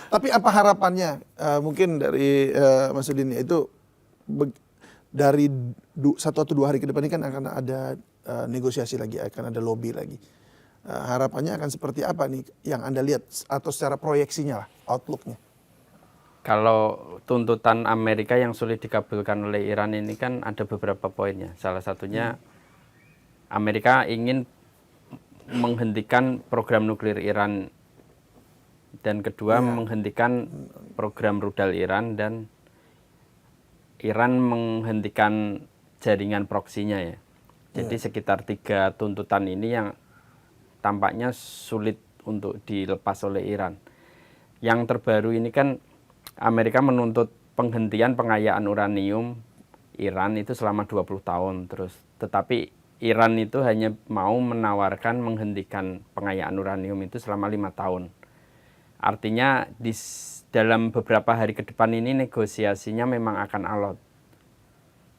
Tapi apa harapannya mungkin dari Mas Udin ya, itu dari 1 atau 2 hari ke depan ini kan akan ada negosiasi lagi, akan ada lobby lagi. Harapannya akan seperti apa nih yang Anda lihat atau secara proyeksinya lah, outlook-nya? Kalau tuntutan Amerika yang sulit dikabulkan oleh Iran ini kan ada beberapa poinnya. Salah satunya Amerika ingin menghentikan program nuklir Iran, dan kedua menghentikan program rudal Iran, dan Iran menghentikan jaringan proksinya ya. Jadi sekitar 3 tuntutan ini yang tampaknya sulit untuk dilepas oleh Iran. Yang terbaru ini kan Amerika menuntut penghentian pengayaan uranium Iran itu selama 20 tahun terus. Tetapi Iran itu hanya mau menawarkan menghentikan pengayaan uranium itu selama 5 tahun. Artinya dalam beberapa hari ke depan ini negosiasinya memang akan alot.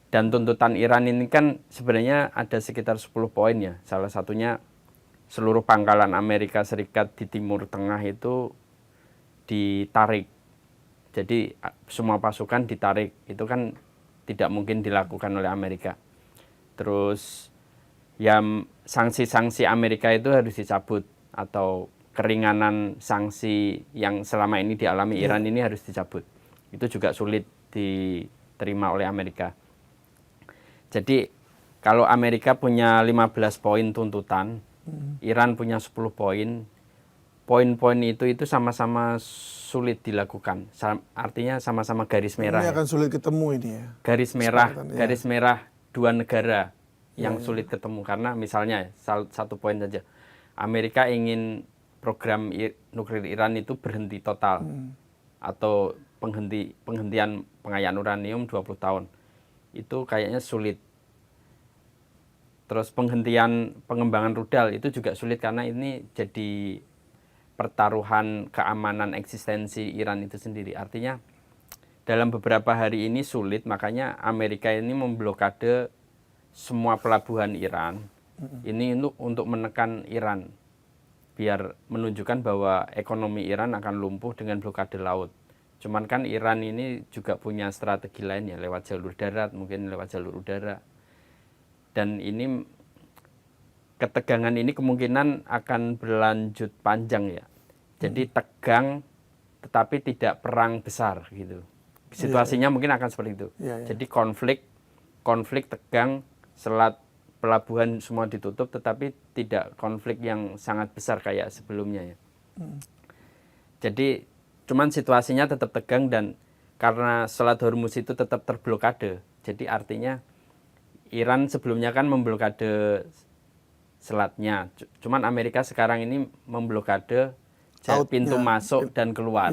Dan tuntutan Iran ini kan sebenarnya ada sekitar 10 poin ya. Salah satunya seluruh pangkalan Amerika Serikat di Timur Tengah itu ditarik. Jadi semua pasukan ditarik. Itu kan tidak mungkin dilakukan oleh Amerika. Terus ya sanksi-sanksi Amerika itu harus dicabut, atau keringanan sanksi yang selama ini dialami Iran ini harus dicabut. Itu juga sulit diterima oleh Amerika. Jadi kalau Amerika punya 15 poin tuntutan, Iran punya 10 poin. Poin-poin itu sama-sama sulit dilakukan. Artinya sama-sama garis merah. Ini akan sulit ketemu ini ya. Garis merah 2 negara yang sulit ketemu. Karena misalnya satu poin saja, Amerika ingin program nuklir Iran itu berhenti total, atau penghentian pengayaan uranium 20 tahun. Itu kayaknya sulit. Terus penghentian pengembangan rudal itu juga sulit, karena ini jadi pertaruhan keamanan eksistensi Iran itu sendiri. Artinya dalam beberapa hari ini sulit, makanya Amerika ini memblokade semua pelabuhan Iran. Ini untuk menekan Iran, biar menunjukkan bahwa ekonomi Iran akan lumpuh dengan blokade laut. Cuman kan Iran ini juga punya strategi lain ya, lewat jalur darat, mungkin lewat jalur udara. Dan ini ketegangan ini kemungkinan akan berlanjut panjang ya. Jadi tegang tetapi tidak perang besar gitu. Situasinya mungkin akan seperti itu. Jadi konflik tegang, selat pelabuhan semua ditutup, tetapi tidak konflik yang sangat besar kayak sebelumnya ya. Jadi cuman situasinya tetap tegang, dan karena Selat Hormuz itu tetap terblokade. Jadi artinya Iran sebelumnya kan memblokade selatnya. Cuman Amerika sekarang ini memblokade pintu masuk dan keluar.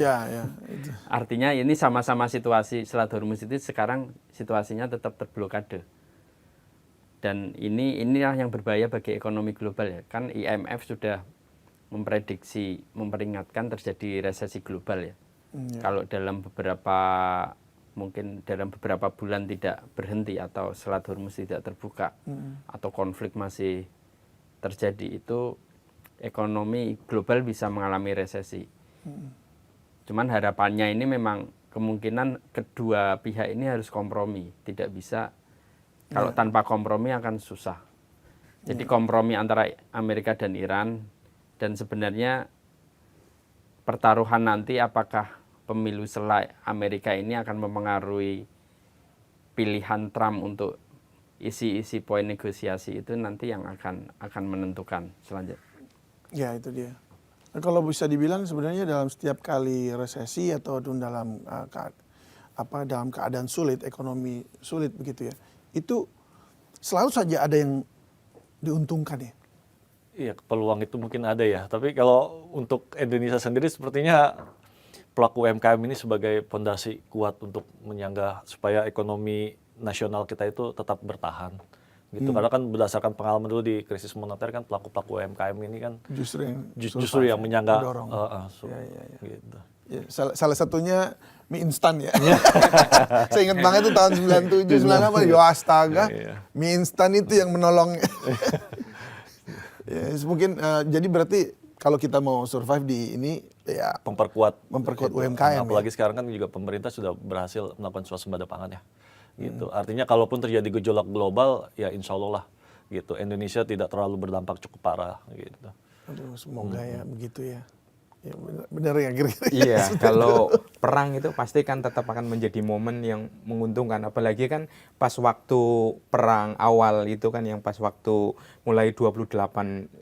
Artinya ini sama-sama situasi Selat Hormuz itu sekarang situasinya tetap terblokade. Dan inilah yang berbahaya bagi ekonomi global ya. Kan IMF sudah memperingatkan terjadi resesi global ya. Kalau mungkin dalam beberapa bulan tidak berhenti, atau Selat Hormuz tidak terbuka, atau konflik masih terjadi, itu ekonomi global bisa mengalami resesi. Cuman harapannya ini memang kemungkinan kedua pihak ini harus kompromi. Tidak bisa, kalau tanpa kompromi akan susah. Jadi kompromi antara Amerika dan Iran, dan sebenarnya pertaruhan nanti apakah pemilu setelah Amerika ini akan mempengaruhi pilihan Trump untuk isi-isi poin negosiasi, itu nanti yang akan menentukan selanjutnya. Ya, itu dia. Kalau bisa dibilang sebenarnya dalam setiap kali resesi atau dalam dalam keadaan sulit, ekonomi sulit begitu ya, itu selalu saja ada yang diuntungkan ya. Iya, peluang itu mungkin ada ya. Tapi kalau untuk Indonesia sendiri sepertinya pelaku UMKM ini sebagai fondasi kuat untuk menyangga supaya ekonomi nasional kita itu tetap bertahan. Gitu. Karena kan berdasarkan pengalaman dulu di krisis moneter kan pelaku-pelaku UMKM ini kan justru yang menyangga. Gitu. Ya, salah satunya mie instan ya. Saya ingat banget tuh tahun 97, 98, yo astaga. Mie instan itu yang menolong. Ya, mungkin jadi berarti kalau kita mau survive di ini ya memperkuat UMKM. Apalagi sekarang kan juga pemerintah sudah berhasil melakukan swasembada pangan ya. Gitu. Artinya kalaupun terjadi gejolak global, ya insya Allah lah gitu. Indonesia tidak terlalu berdampak cukup parah gitu. Aduh, semoga ya begitu ya. Ya benar ya kira-kira. Iya, kalau perang itu pasti kan tetap akan menjadi momen yang menguntungkan. Apalagi kan pas waktu perang awal itu kan yang pas waktu mulai 28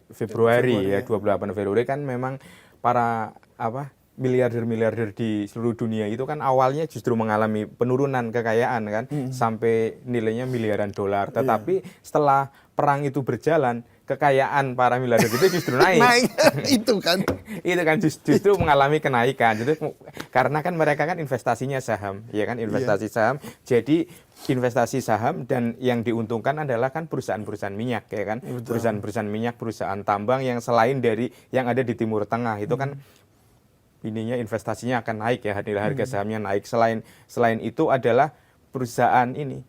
Februari ya, 28 Februari kan memang para miliarder-miliarder di seluruh dunia itu kan awalnya justru mengalami penurunan kekayaan kan sampai nilainya miliaran dolar. Tetapi setelah perang itu berjalan, kekayaan para miliarder itu justru naik. Naik itu kan. Itu kan justru mengalami kenaikan. Jadi karena kan mereka kan investasinya saham, ya kan investasi saham. Jadi investasi saham dan yang diuntungkan adalah kan perusahaan-perusahaan minyak ya kan. Perusahaan-perusahaan minyak, perusahaan tambang yang selain dari yang ada di Timur Tengah itu kan ininya investasinya akan naik ya, harga sahamnya naik. Selain itu adalah perusahaan ini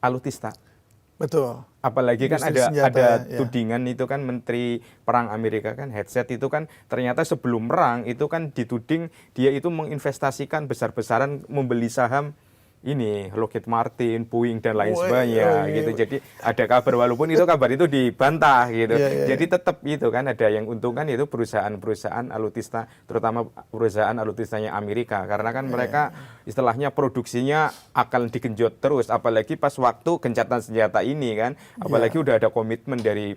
alutista. Betul. Apalagi kan Industri ada senjata, ya. tudingan itu kan Menteri Perang Amerika kan Hegseth itu kan ternyata sebelum perang itu kan dituding dia itu menginvestasikan besar-besaran membeli saham ini Lockheed Martin, Boeing dan lain sebagainya gitu. Jadi ada kabar walaupun itu kabar itu dibantah gitu. Jadi tetap itu kan ada yang untungkan itu perusahaan-perusahaan alutista, terutama perusahaan alutistanya Amerika karena kan mereka istilahnya produksinya akan digenjot terus apalagi pas waktu gencatan senjata ini kan. Apalagi udah ada komitmen dari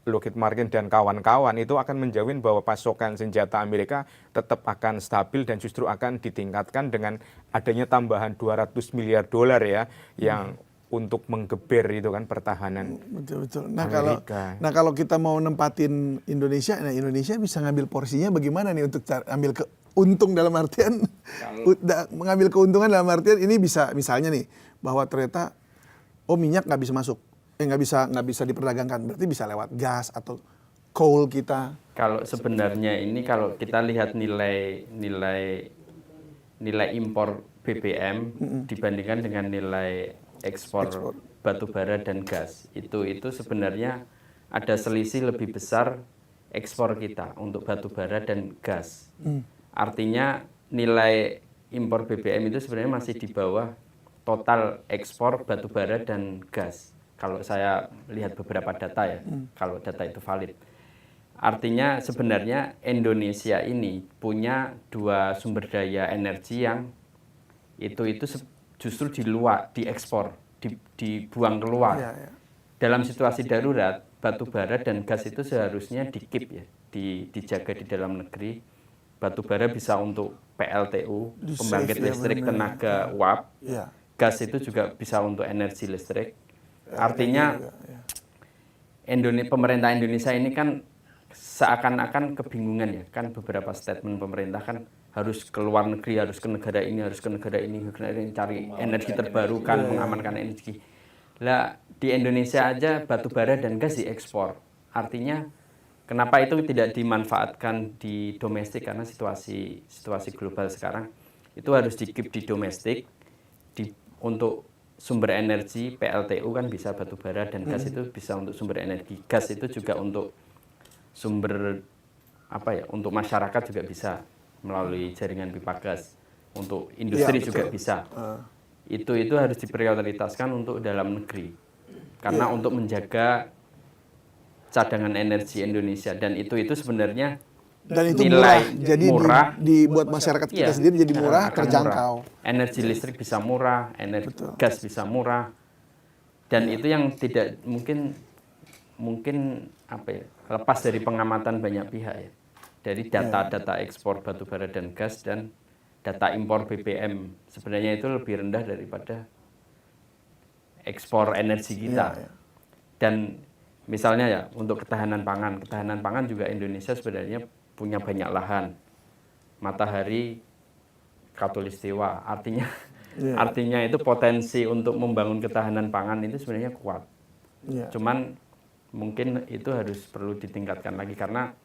Lockheed Martin dan kawan-kawan itu akan menjamin bahwa pasokan senjata Amerika tetap akan stabil dan justru akan ditingkatkan dengan adanya tambahan 200 miliar dolar ya yang untuk menggeber itu kan pertahanan. Betul. Amerika. Nah kalau kita mau nempatin Indonesia, nah Indonesia bisa ngambil porsinya bagaimana nih untuk ambil untung dalam artian mengambil keuntungan dalam artian ini bisa misalnya nih bahwa ternyata minyak nggak bisa masuk. Nggak bisa diperdagangkan, berarti bisa lewat gas atau coal kita. Kalau sebenarnya ini kalau kita lihat nilai impor BBM dibandingkan dengan nilai ekspor batu bara dan gas, itu sebenarnya ada selisih lebih besar ekspor kita untuk batu bara dan gas. Artinya nilai impor BBM itu sebenarnya masih di bawah total ekspor batu bara dan gas. Kalau saya lihat beberapa data ya, kalau data itu valid. Artinya sebenarnya Indonesia ini punya dua sumber daya energi yang itu justru diekspor, dibuang keluar. Dalam situasi darurat, batu bara dan gas itu seharusnya di-keep ya, dijaga di dalam negeri. Batu bara bisa untuk PLTU, pembangkit listrik tenaga uap. Gas itu juga bisa untuk energi listrik. Artinya pemerintah Indonesia ini kan seakan-akan kebingungan ya, kan beberapa statement pemerintah kan harus ke luar negeri, harus ke negara ini, cari energi terbarukan, mengamankan energi. Lah di Indonesia aja batu bara dan gas diekspor. Artinya kenapa itu tidak dimanfaatkan di domestik karena situasi global sekarang itu harus di-keep di domestik untuk sumber energi PLTU kan bisa batu bara dan gas itu bisa untuk sumber energi. Gas itu juga untuk sumber untuk masyarakat juga bisa melalui jaringan pipa gas. Untuk industri juga bisa. Itu harus diprioritaskan untuk dalam negeri. Karena untuk menjaga cadangan energi Indonesia dan itu sebenarnya dan itu nilai murah, jadi murah, dibuat masyarakat kita sendiri jadi murah, terjangkau. Murah. Energi listrik bisa murah, gas bisa murah, dan itu yang tidak mungkin lepas dari pengamatan banyak pihak ya, dari data-data ekspor batu bara dan gas dan data impor BBM sebenarnya itu lebih rendah daripada ekspor energi kita. Dan misalnya ya untuk ketahanan pangan juga Indonesia sebenarnya punya banyak lahan, matahari, khatulistiwa, artinya itu potensi untuk membangun ketahanan pangan itu sebenarnya kuat. Cuman mungkin itu harus perlu ditingkatkan lagi karena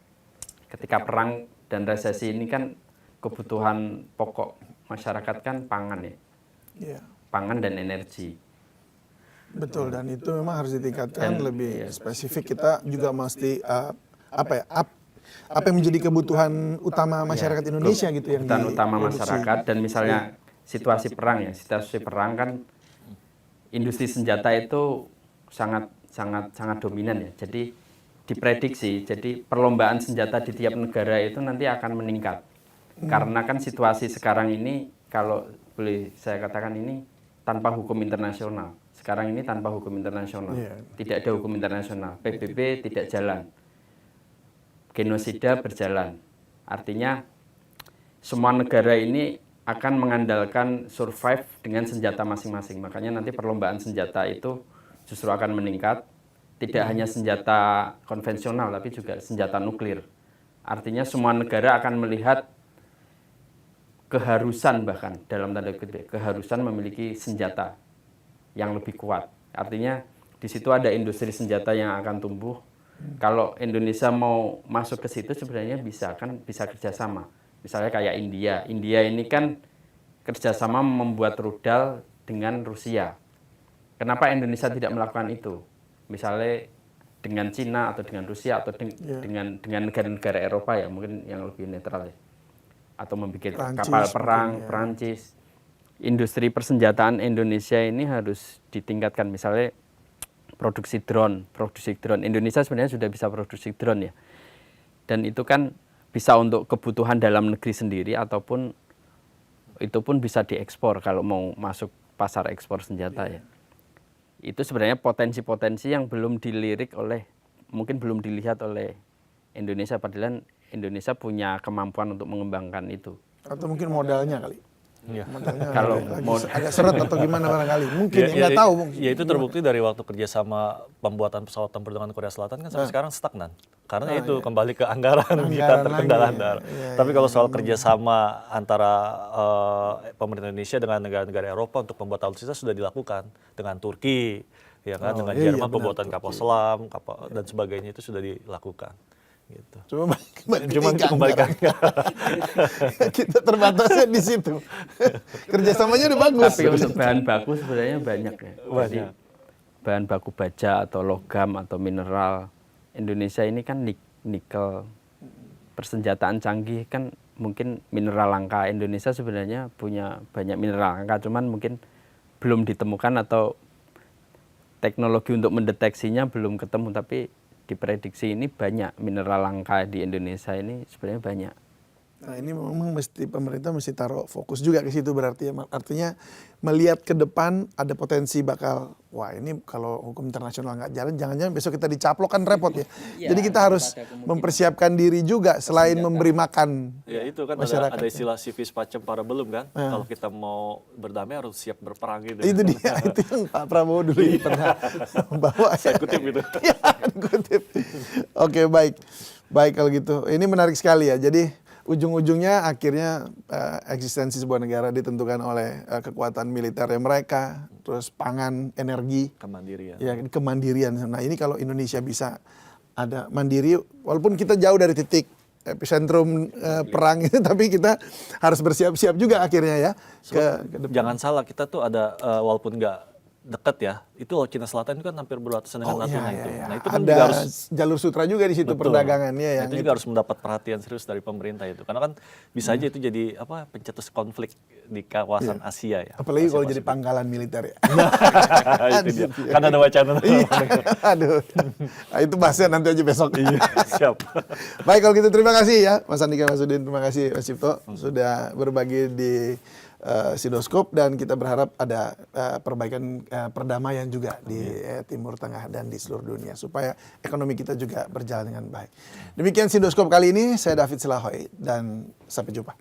ketika perang dan resesi ini kan kebutuhan pokok masyarakat kan pangan ya, pangan dan energi. Betul, dan itu memang harus ditingkatkan lebih spesifik. Kita juga mesti apa yang menjadi kebutuhan utama masyarakat Indonesia gitu yang kebutuhan utama diproduksi. masyarakat. Dan misalnya situasi perang ya, situasi perang kan industri senjata itu sangat dominan ya. Jadi diprediksi, jadi perlombaan senjata di tiap negara itu nanti akan meningkat. Karena kan situasi sekarang ini, kalau boleh saya katakan ini tanpa hukum internasional. Sekarang ini tanpa hukum internasional. Tidak ada hukum internasional. PBB tidak jalan. Genosida berjalan. Artinya semua negara ini akan mengandalkan survive dengan senjata masing-masing. Makanya nanti perlombaan senjata itu justru akan meningkat. Tidak hanya senjata konvensional, tapi juga senjata nuklir. Artinya semua negara akan melihat keharusan, bahkan dalam tanda kutip, keharusan memiliki senjata yang lebih kuat. Artinya di situ ada industri senjata yang akan tumbuh. Kalau Indonesia mau masuk ke situ sebenarnya bisa kerjasama. Misalnya kayak India. India ini kan kerjasama membuat rudal dengan Rusia. Kenapa Indonesia tidak melakukan itu? Misalnya dengan Cina atau dengan Rusia atau dengan negara-negara Eropa ya, mungkin yang lebih netral ya. Atau membuat kapal perang, Perancis. Industri persenjataan Indonesia ini harus ditingkatkan. Misalnya produksi drone. Indonesia sebenarnya sudah bisa produksi drone ya. Dan itu kan bisa untuk kebutuhan dalam negeri sendiri ataupun itu pun bisa diekspor kalau mau masuk pasar ekspor senjata ya. Itu sebenarnya potensi-potensi yang belum mungkin belum dilihat oleh Indonesia, padahal Indonesia punya kemampuan untuk mengembangkan itu. Atau mungkin modalnya kali. Iya. Modalnya Kalau agak seret atau gimana barangkali. Mungkin nggak tahu mungkin. Ya itu terbukti dari waktu kerjasama pembuatan pesawat tempur dengan Korea Selatan kan sampai sekarang stagnan. Karena itu kembali ke anggaran kita terkendala anggaran. Tapi kalau soal kerjasama antara pemerintah Indonesia dengan negara-negara Eropa untuk pembuatan alutsista sudah dilakukan dengan Turki, ya kan, dengan Jerman pembuatan kapal selam, dan sebagainya itu sudah dilakukan. Gitu. Cuma kembalikan. Kita terbatasnya di situ. Kerjasamanya udah bagus. Tapi untuk bahan baku sebenarnya banyak ya. Jadi bahan baku baja atau logam atau mineral. Indonesia ini kan nikel, persenjataan canggih kan mungkin mineral langka. Indonesia sebenarnya punya banyak mineral langka, cuman mungkin belum ditemukan atau teknologi untuk mendeteksinya belum ketemu, tapi diprediksi ini banyak mineral langka di Indonesia ini sebenarnya banyak. Nah ini memang pemerintah mesti taruh fokus juga ke situ berarti ya. Artinya melihat ke depan ada potensi bakal, wah ini kalau hukum internasional nggak jalan, jangan-jangan besok kita dicaplok kan repot ya. Jadi kita harus mempersiapkan diri juga selain memberi makan. Ya itu kan ada istilah civis pacem para belum kan. Kalau kita mau berdamai harus siap berperang gitu. Itu dia, itu yang Pak Prabowo dulu pernah bawa. Saya kutip gitu. Ya, kutip. Oke, baik. Baik kalau gitu. Ini menarik sekali ya. Jadi ujung-ujungnya akhirnya eksistensi sebuah negara ditentukan oleh kekuatan militernya mereka, terus pangan, energi, kemandirian. Ya, kemandirian. Nah ini kalau Indonesia bisa ada mandiri, walaupun kita jauh dari titik epicentrum perang itu, tapi kita harus bersiap-siap juga akhirnya ya. Ke depan. Jangan salah, kita tuh ada walaupun nggak dekat ya, itu Cina Selatan itu kan hampir berbatasan dengan Natuna itu. Iya. Nah itu kan ada juga harus jalur sutra juga di situ perdagangannya yang itu juga harus mendapat perhatian serius dari pemerintah itu, karena kan bisa aja itu jadi pencetus konflik di kawasan Asia ya. Apalagi kalau jadi pangkalan militer ya. Itu dia. Kan ada wacana. Aduh. Nah, itu bahasnya nanti aja besok. Iya, siap. Baik kalau gitu terima kasih ya Mas Andika Masudin, terima kasih Mas Cipto sudah berbagi di Sidoskop, dan kita berharap ada perbaikan perdamaian juga di Timur Tengah dan di seluruh dunia supaya ekonomi kita juga berjalan dengan baik. Demikian Sidoskop kali ini, saya David Silahoy dan sampai jumpa.